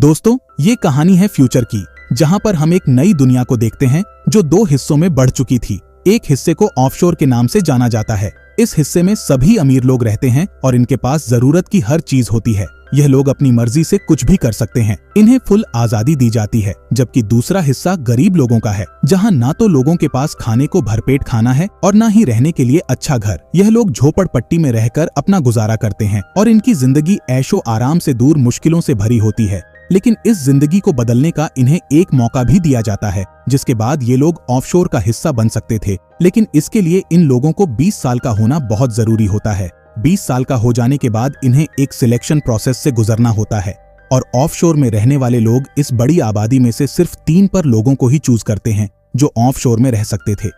दोस्तों, ये कहानी है फ्यूचर की, जहां पर हम एक नई दुनिया को देखते हैं जो 2 हिस्सों में बढ़ चुकी थी। एक हिस्से को ऑफशोर के नाम से जाना जाता है। इस हिस्से में सभी अमीर लोग रहते हैं और इनके पास जरूरत की हर चीज होती है। यह लोग अपनी मर्जी से कुछ भी कर सकते हैं, इन्हें फुल आजादी दी जाती है। जबकि दूसरा हिस्सा गरीब लोगों का है, जहां ना तो लोगों के पास खाने को भरपेट खाना है और ना ही रहने के लिए अच्छा घर। यह लोग झोपड़पट्टी में रहकर अपना गुजारा करते हैं और इनकी जिंदगी ऐशो आराम से दूर मुश्किलों से भरी होती है। लेकिन इस जिंदगी को बदलने का इन्हें एक मौका भी दिया जाता है, जिसके बाद ये लोग ऑफशोर का हिस्सा बन सकते थे। लेकिन इसके लिए इन लोगों को 20 साल का होना बहुत जरूरी होता है। 20 साल का हो जाने के बाद इन्हें एक सिलेक्शन प्रोसेस से गुजरना होता है और ऑफशोर में रहने वाले लोग इस बड़ी आबादी में से सिर्फ 3 पर लोगों को ही चूज करते हैं जो ऑफशोर में रह सकते थे।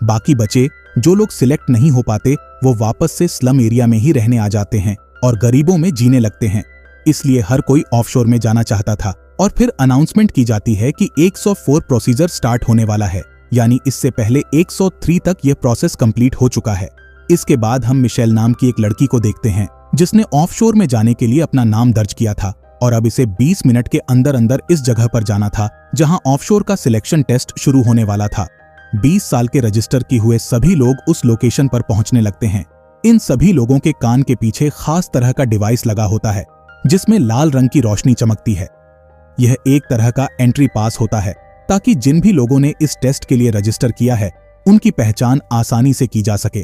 बाकी बचे जो लोग सिलेक्ट नहीं हो पाते वो वापस से स्लम एरिया में ही रहने आ जाते हैं और गरीबों में जीने लगते हैं। इसलिए हर कोई ऑफशोर में जाना चाहता था और फिर अनाउंसमेंट की जाती है कि 104 प्रोसीजर स्टार्ट होने वाला है, यानी इससे पहले 103 तक यह प्रोसेस कंप्लीट हो चुका है। इसके बाद हम मिशेल नाम की एक लड़की को देखते हैं जिसने ऑफशोर में जाने के लिए अपना नाम दर्ज किया था और अब इसे 20 मिनट के अंदर अंदर इस जगह पर जाना था जहां ऑफशोर का सिलेक्शन टेस्ट शुरू होने वाला था। 20 साल के रजिस्टर किए हुए सभी लोग उस लोकेशन पर पहुंचने लगते हैं। इन सभी लोगों के कान के पीछे खास तरह का डिवाइस लगा होता है जिसमें लाल रंग की रोशनी चमकती है। यह एक तरह का एंट्री पास होता है ताकि जिन भी लोगों ने इस टेस्ट के लिए रजिस्टर किया है उनकी पहचान आसानी से की जा सके।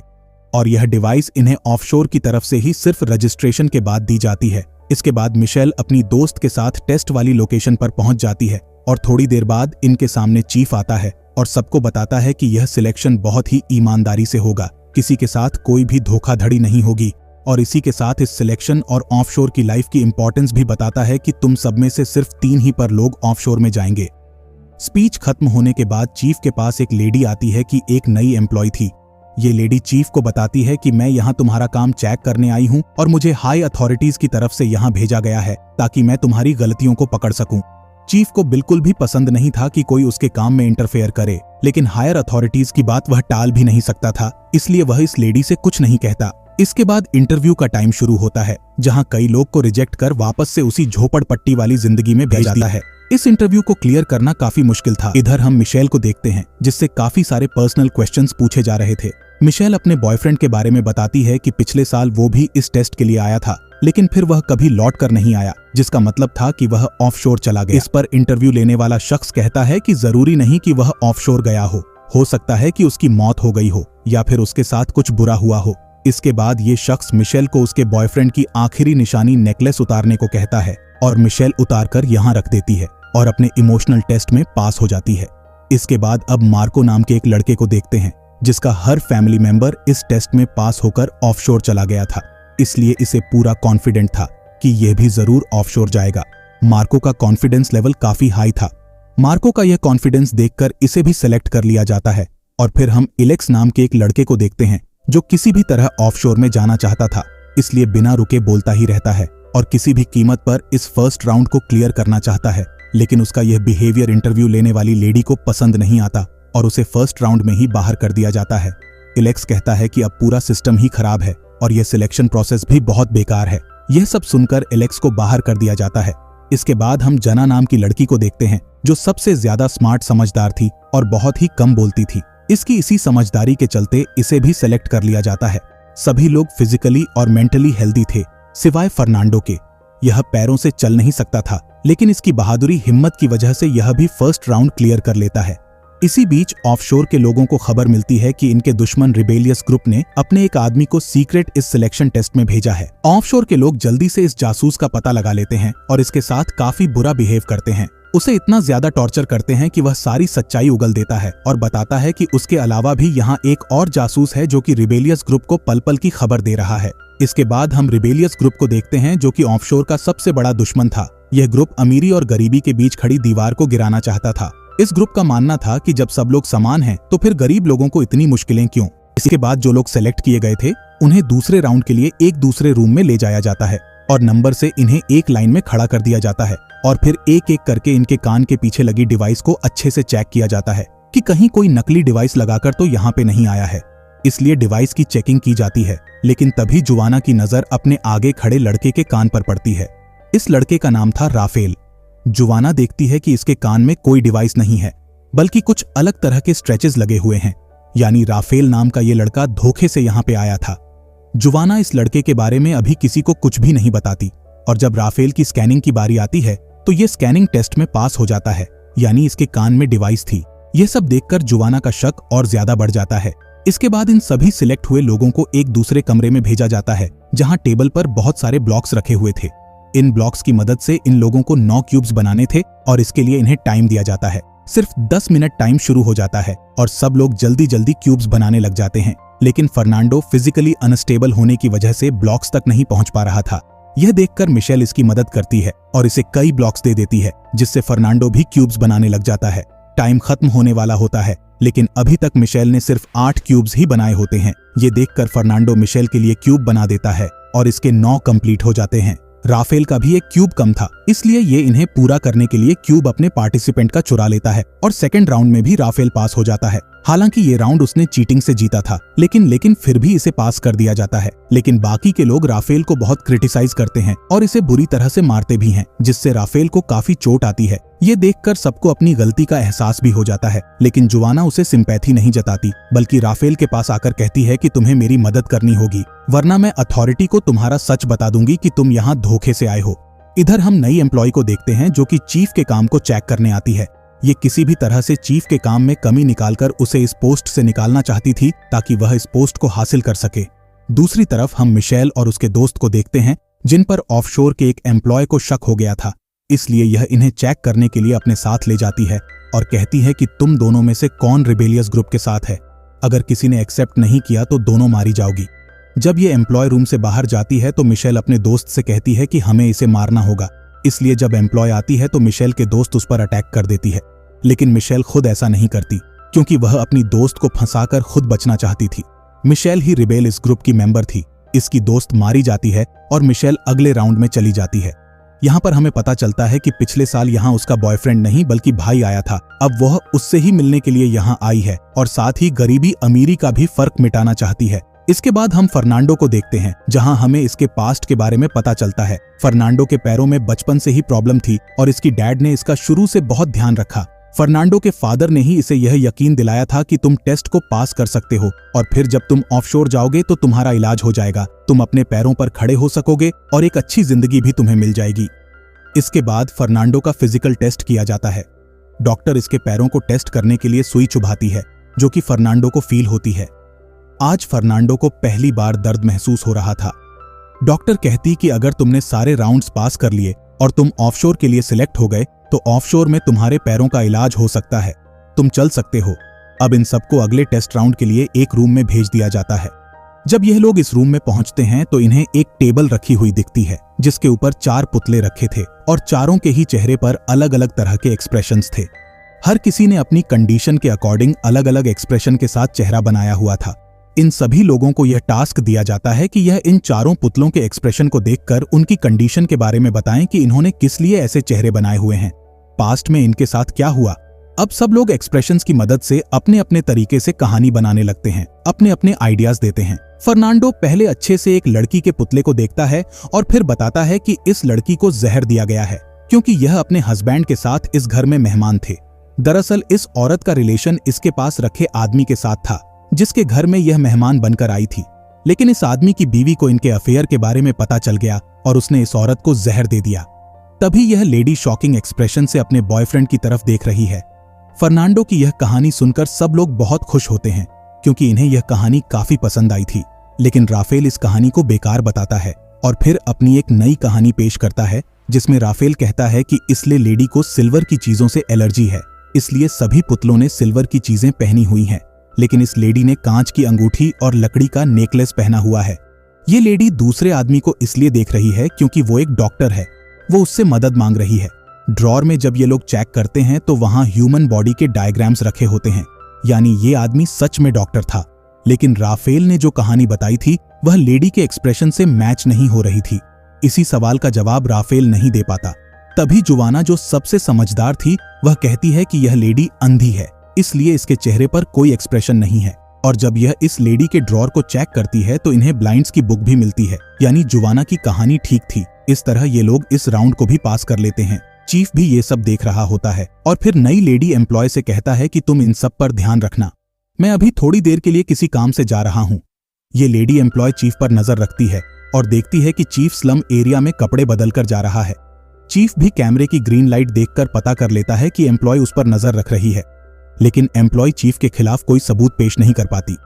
और यह डिवाइस इन्हें ऑफशोर की तरफ से ही सिर्फ रजिस्ट्रेशन के बाद दी जाती है। इसके बाद मिशेल अपनी दोस्त के साथ टेस्ट वाली लोकेशन पर पहुंच जाती है और थोड़ी देर बाद इनके सामने चीफ आता है और सबको बताता है कि यह सिलेक्शन बहुत ही ईमानदारी से होगा, किसी के साथ कोई भी धोखाधड़ी नहीं होगी। और इसी के साथ इस सिलेक्शन और ऑफशोर की लाइफ की इंपॉर्टेंस भी बताता है कि तुम सब में से सिर्फ 3 ही पर लोग ऑफशोर में जाएंगे। स्पीच खत्म होने के बाद चीफ के पास एक लेडी आती है कि एक नई एम्प्लॉय थी। ये लेडी चीफ को बताती है कि मैं यहाँ तुम्हारा काम चेक करने आई हूँ और मुझे हाई अथॉरिटीज की तरफ से यहाँ भेजा गया है ताकि मैं तुम्हारी गलतियों को पकड़ सकूं। चीफ को बिल्कुल भी पसंद नहीं था कि कोई उसके काम में इंटरफेयर करे, लेकिन हायर अथॉरिटीज की बात वह टाल भी नहीं सकता था, इसलिए वह इस लेडी से कुछ नहीं कहता। इसके बाद इंटरव्यू का टाइम शुरू होता है जहां कई लोग को रिजेक्ट कर वापस से उसी झोपड़पट्टी वाली जिंदगी में भेज जाता है। इस इंटरव्यू को क्लियर करना काफी मुश्किल था। इधर हम मिशेल को देखते हैं जिससे काफी सारे पर्सनल क्वेश्चंस पूछे जा रहे थे। मिशेल अपने बॉयफ्रेंड के बारे में बताती है कि पिछले साल वो भी इस टेस्ट के लिए आया था, लेकिन फिर वह कभी लौट कर नहीं आया, जिसका मतलब था कि वह ऑफशोर चला गया। इस पर इंटरव्यू लेने वाला शख्स कहता है कि जरूरी नहीं कि वह ऑफशोर गया हो सकता है कि उसकी मौत हो गई हो या फिर उसके साथ कुछ बुरा हुआ हो। इसके बाद ये शख्स मिशेल को उसके बॉयफ्रेंड की आखिरी निशानी नेकलेस उतारने को कहता है और मिशेल उतारकर यहाँ रख देती है और अपने इमोशनल टेस्ट में पास हो जाती है। इसके बाद अब मार्को नाम के एक लड़के को देखते हैं जिसका हर फैमिली मेंबर इस टेस्ट में पास होकर ऑफशोर चला गया था, इसलिए इसे पूरा कॉन्फिडेंट था कि यह भी जरूर ऑफशोर जाएगा। मार्को का कॉन्फिडेंस लेवल काफी हाई था। मार्को का यह कॉन्फिडेंस देखकर इसे भी सिलेक्ट कर लिया जाता है। और फिर हम एलेक्स नाम के एक लड़के को देखते हैं जो किसी भी तरह ऑफशोर में जाना चाहता था, इसलिए बिना रुके बोलता ही रहता है और किसी भी कीमत पर इस फर्स्ट राउंड को क्लियर करना चाहता है। लेकिन उसका यह बिहेवियर इंटरव्यू लेने वाली लेडी को पसंद नहीं आता और उसे फर्स्ट राउंड में ही बाहर कर दिया जाता है। एलेक्स कहता है कि अब पूरा सिस्टम ही खराब है और यह सिलेक्शन प्रोसेस भी बहुत बेकार है। यह सब सुनकर एलेक्स को बाहर कर दिया जाता है। इसके बाद हम जना नाम की लड़की को देखते हैं जो सबसे ज्यादा स्मार्ट समझदार थी और बहुत ही कम बोलती थी। इसकी इसी समझदारी के चलते इसे भी सेलेक्ट कर लिया जाता है। सभी लोग फिजिकली और मेंटली हेल्दी थे सिवाय फर्नांडो के। यह पैरों से चल नहीं सकता था, लेकिन इसकी बहादुरी हिम्मत की वजह से यह भी फर्स्ट राउंड क्लियर कर लेता है। इसी बीच ऑफशोर के लोगों को खबर मिलती है कि इनके दुश्मन रिबेलियस ग्रुप ने अपने एक आदमी को सीक्रेट इस सिलेक्शन टेस्ट में भेजा है। ऑफशोर के लोग जल्दी से इस जासूस का पता लगा लेते हैं और इसके साथ काफी बुरा बिहेव करते हैं। उसे इतना ज्यादा टॉर्चर करते हैं कि वह सारी सच्चाई उगल देता है और बताता है कि उसके अलावा भी यहाँ एक और जासूस है जो कि रिबेलियस ग्रुप को पल पल की खबर दे रहा है। इसके बाद हम रिबेलियस ग्रुप को देखते हैं जो कि ऑफशोर का सबसे बड़ा दुश्मन था। यह ग्रुप अमीरी और गरीबी के बीच खड़ी दीवार को गिराना चाहता था। इस ग्रुप का मानना था कि जब सब लोग समान हैं तो फिर गरीब लोगों को इतनी मुश्किलें क्यों। इसके बाद जो लोग सेलेक्ट किए गए थे उन्हें दूसरे राउंड के लिए एक दूसरे रूम में ले जाया जाता है और नंबर से इन्हें एक लाइन में खड़ा कर दिया जाता है और फिर एक एक करके इनके कान के पीछे लगी डिवाइस को अच्छे से चेक किया जाता है कि कहीं कोई नकली डिवाइस लगाकर तो यहाँ पे नहीं आया है। इसलिए डिवाइस की चेकिंग की जाती है, लेकिन तभी जुवाना की नजर अपने आगे खड़े लड़के के कान पर पड़ती है। इस लड़के का नाम था राफेल। जुवाना देखती है कि इसके कान में कोई डिवाइस नहीं है, बल्कि कुछ अलग तरह के स्ट्रेचेस लगे हुए हैं, यानी राफेल नाम का ये लड़का धोखे से यहाँ पे आया था। जुवाना इस लड़के के बारे में अभी किसी को कुछ भी नहीं बताती, और जब राफेल की स्कैनिंग की बारी आती है तो ये स्कैनिंग टेस्ट में पास हो जाता है, यानी इसके कान में डिवाइस थी। यह सब देखकर जुवाना का शक और ज्यादा बढ़ जाता है। इसके बाद इन सभी सिलेक्ट हुए लोगों को एक दूसरे कमरे में भेजा जाता है, जहां टेबल पर बहुत सारे ब्लॉक्स रखे हुए थे। इन ब्लॉक्स की मदद से इन लोगों को 9 क्यूब्स बनाने थे और इसके लिए इन्हें टाइम दिया जाता है। सिर्फ 10 मिनट टाइम शुरू हो जाता है और सब लोग जल्दी जल्दी क्यूब्स बनाने लग जाते हैं, लेकिन फर्नांडो फिजिकली अनस्टेबल होने की वजह से ब्लॉक्स तक नहीं पहुंच पा रहा था। यह देखकर मिशेल इसकी मदद करती है और इसे कई ब्लॉक्स दे देती है, जिससे फर्नांडो भी क्यूब्स बनाने लग जाता है। टाइम खत्म होने वाला होता है, लेकिन अभी तक मिशेल ने सिर्फ 8 क्यूब्स ही बनाए होते हैं। ये देखकर फर्नांडो मिशेल के लिए क्यूब बना देता है और इसके 9 कंप्लीट हो जाते हैं। राफेल का भी एक क्यूब कम था, इसलिए ये इन्हें पूरा करने के लिए क्यूब अपने पार्टिसिपेंट का चुरा लेता है और सेकंड राउंड में भी राफेल पास हो जाता है। हालांकि ये राउंड उसने चीटिंग से जीता था, लेकिन फिर भी इसे पास कर दिया जाता है। लेकिन बाकी के लोग राफेल को बहुत क्रिटिसाइज करते हैं और इसे बुरी तरह से मारते भी हैं, जिससे राफेल को काफी चोट आती है। ये देखकर सबको अपनी गलती का एहसास भी हो जाता है, लेकिन जुवाना उसे सिंपैथी नहीं जताती, बल्कि राफेल के पास आकर कहती है कि तुम्हें मेरी मदद करनी होगी, वरना मैं अथॉरिटी को तुम्हारा सच बता दूंगी कि तुम यहाँ धोखे से आए हो। इधर हम नई एम्प्लॉय को देखते हैं जो कि चीफ के काम को चेक करने आती है। ये किसी भी तरह से चीफ के काम में कमी निकालकर उसे इस पोस्ट से निकालना चाहती थी, ताकि वह इस पोस्ट को हासिल कर सके। दूसरी तरफ हम मिशेल और उसके दोस्त को देखते हैं, जिन पर ऑफशोर के एक एम्प्लॉय को शक हो गया था, इसलिए यह इन्हें चेक करने के लिए अपने साथ ले जाती है और कहती है कि तुम दोनों में से कौन रिबेलियस ग्रुप के साथ है। अगर किसी ने एक्सेप्ट नहीं किया तो दोनों मारी जाओगी। जब ये एम्प्लॉय रूम से बाहर जाती है तो मिशेल अपने दोस्त से कहती है कि हमें इसे मारना होगा, इसलिए जब एम्प्लॉय आती है तो मिशेल के दोस्त उस पर अटैक कर देती है। लेकिन मिशेल खुद ऐसा नहीं करती, क्योंकि वह अपनी दोस्त को फंसाकर खुद बचना चाहती थी। मिशेल ही रिबेल इस ग्रुप की मेंबर थी। इसकी दोस्त मारी जाती है और मिशेल अगले राउंड में चली जाती है। यहाँ पर हमें पता चलता है कि पिछले साल यहाँ उसका बॉयफ्रेंड नहीं बल्कि भाई आया था। अब वह उससे ही मिलने के लिए यहाँ आई है और साथ ही गरीबी अमीरी का भी फर्क मिटाना चाहती है। इसके बाद हम फर्नांडो को देखते हैं, जहां हमें इसके पास्ट के बारे में पता चलता है। फर्नांडो के पैरों में बचपन से ही प्रॉब्लम थी और इसकी डैड ने इसका शुरू से बहुत ध्यान रखा। फर्नांडो के फादर ने ही इसे यह यकीन दिलाया था कि तुम टेस्ट को पास कर सकते हो और फिर जब तुम ऑफशोर जाओगे तो तुम्हारा इलाज हो जाएगा, तुम अपने पैरों पर खड़े हो सकोगे और एक अच्छी जिंदगी भी तुम्हें मिल जाएगी। इसके बाद फर्नांडो का फिजिकल टेस्ट किया जाता है। डॉक्टर इसके पैरों को टेस्ट करने के लिए सुई चुभाती है, जो कि फर्नांडो को फील होती है। आज फर्नांडो को पहली बार दर्द महसूस हो रहा था। डॉक्टर कहती कि अगर तुमने सारे राउंड्स पास कर लिए और तुम ऑफशोर के लिए सिलेक्ट हो गए तो ऑफशोर में तुम्हारे पैरों का इलाज हो सकता है, तुम चल सकते हो। अब इन सबको अगले टेस्ट राउंड के लिए एक रूम में भेज दिया जाता है। जब यह लोग इस रूम में पहुंचते हैं तो इन्हें एक टेबल रखी हुई दिखती है, जिसके ऊपर 4 पुतले रखे थे और चारों के ही चेहरे पर अलग अलग तरह के एक्सप्रेशंस थे। हर किसी ने अपनी कंडीशन के अकॉर्डिंग अलग अलग एक्सप्रेशन के साथ चेहरा बनाया हुआ था। इन सभी लोगों को यह टास्क दिया जाता है कि यह इन चारों पुतलों के एक्सप्रेशन को देखकर उनकी कंडीशन के बारे में बताएं कि इन्होंने किस लिए ऐसे चेहरे बनाए हुए हैं, पास्ट में इनके साथ क्या हुआ। अब सब लोग एक्सप्रेशंस की मदद से अपने अपने तरीके से कहानी बनाने लगते हैं, अपने अपने आइडियाज देते हैं। फर्नांडो पहले अच्छे से एक लड़की के पुतले को देखता है और फिर बताता है कि इस लड़की को जहर दिया गया है, क्योंकि यह अपने हस्बैंड के साथ इस घर में मेहमान थे। दरअसल इस औरत का रिलेशन इसके पास रखे आदमी के साथ था, जिसके घर में यह मेहमान बनकर आई थी। लेकिन इस आदमी की बीवी को इनके अफेयर के बारे में पता चल गया और उसने इस औरत को जहर दे दिया। तभी यह लेडी शॉकिंग एक्सप्रेशन से अपने बॉयफ्रेंड की तरफ देख रही है। फर्नांडो की यह कहानी सुनकर सब लोग बहुत खुश होते हैं, क्योंकि इन्हें यह कहानी काफी पसंद आई थी। लेकिन राफेल इस कहानी को बेकार बताता है और फिर अपनी एक नई कहानी पेश करता है, जिसमें राफेल कहता है कि इसलिए लेडी को सिल्वर की चीजों से एलर्जी है, इसलिए सभी पुतलों ने सिल्वर की चीजें पहनी हुई हैं। लेकिन इस लेडी ने कांच की अंगूठी और लकड़ी का नेकलेस पहना हुआ है। ये लेडी दूसरे आदमी को इसलिए देख रही है क्योंकि वो एक डॉक्टर है, वो उससे मदद मांग रही है। ड्रॉर में जब ये लोग चेक करते हैं तो वहां ह्यूमन बॉडी के डायग्राम्स रखे होते हैं, यानी ये आदमी सच में डॉक्टर था। लेकिन राफेल ने जो कहानी बताई थी वह लेडी के एक्सप्रेशन से मैच नहीं हो रही थी। इसी सवाल का जवाब राफेल नहीं दे पाता। तभी जुवाना, जो सबसे समझदार थी, वह कहती है कि यह लेडी अंधी है, इसलिए इसके चेहरे पर कोई एक्सप्रेशन नहीं है। और जब यह इस लेडी के ड्रॉर को चेक करती है तो इन्हें ब्लाइंड्स की बुक भी मिलती है, यानी जुवाना की कहानी ठीक थी। इस तरह ये लोग इस राउंड को भी पास कर लेते हैं। चीफ भी ये सब देख रहा होता है और फिर नई लेडी एम्प्लॉय से कहता है कि तुम इन सब पर ध्यान रखना, मैं अभी थोड़ी देर के लिए किसी काम से जा रहा हूँ। ये लेडी एम्प्लॉय चीफ पर नजर रखती है और देखती है कि चीफ स्लम एरिया में कपड़े बदलकर जा रहा है। चीफ भी कैमरे की ग्रीन लाइट देखकर पता कर लेता है कि एम्प्लॉय उस पर नजर रख रही है, लेकिन एम्प्लॉय चीफ के खिलाफ कोई सबूत पेश नहीं कर पाती।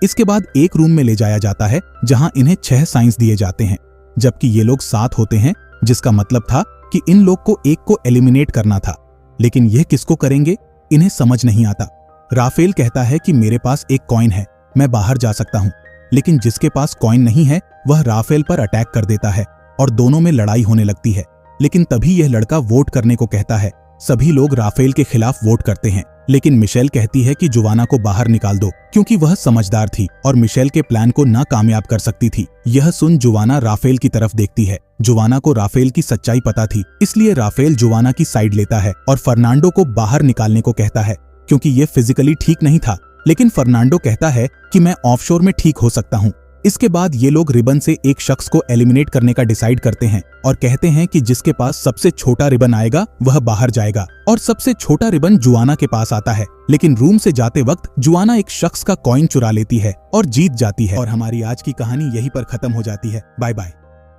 इसके बाद एक रूम में ले जाया जाता है जहां इन्हें 6 साइंस दिए जाते हैं, जबकि ये लोग 7 होते हैं, जिसका मतलब था कि इन लोग को एक को एलिमिनेट करना था। लेकिन यह किसको करेंगे, इन्हें समझ नहीं आता। राफेल कहता है कि मेरे पास एक कॉइन है, मैं बाहर जा सकता हूं, लेकिन जिसके पास कॉइन नहीं है वह राफेल पर अटैक कर देता है और दोनों में लड़ाई होने लगती है। लेकिन तभी यह लड़का वोट करने को कहता है। सभी लोग राफेल के खिलाफ वोट करते हैं, लेकिन मिशेल कहती है कि जुवाना को बाहर निकाल दो, क्योंकि वह समझदार थी और मिशेल के प्लान को नाकामयाब कर सकती थी। यह सुन जुवाना राफेल की तरफ देखती है। जुवाना को राफेल की सच्चाई पता थी, इसलिए राफेल जुवाना की साइड लेता है और फर्नांडो को बाहर निकालने को कहता है, क्योंकि यह फिजिकली ठीक नहीं था। लेकिन फर्नांडो कहता है कि मैं ऑफशोर में ठीक हो सकता हूँ। इसके बाद ये लोग रिबन से एक शख्स को एलिमिनेट करने का डिसाइड करते हैं और कहते हैं कि जिसके पास सबसे छोटा रिबन आएगा वह बाहर जाएगा, और सबसे छोटा रिबन जुआना के पास आता है। लेकिन रूम से जाते वक्त जुआना एक शख्स का कॉइन चुरा लेती है और जीत जाती है। और हमारी आज की कहानी यहीं पर खत्म हो जाती है। Bye bye.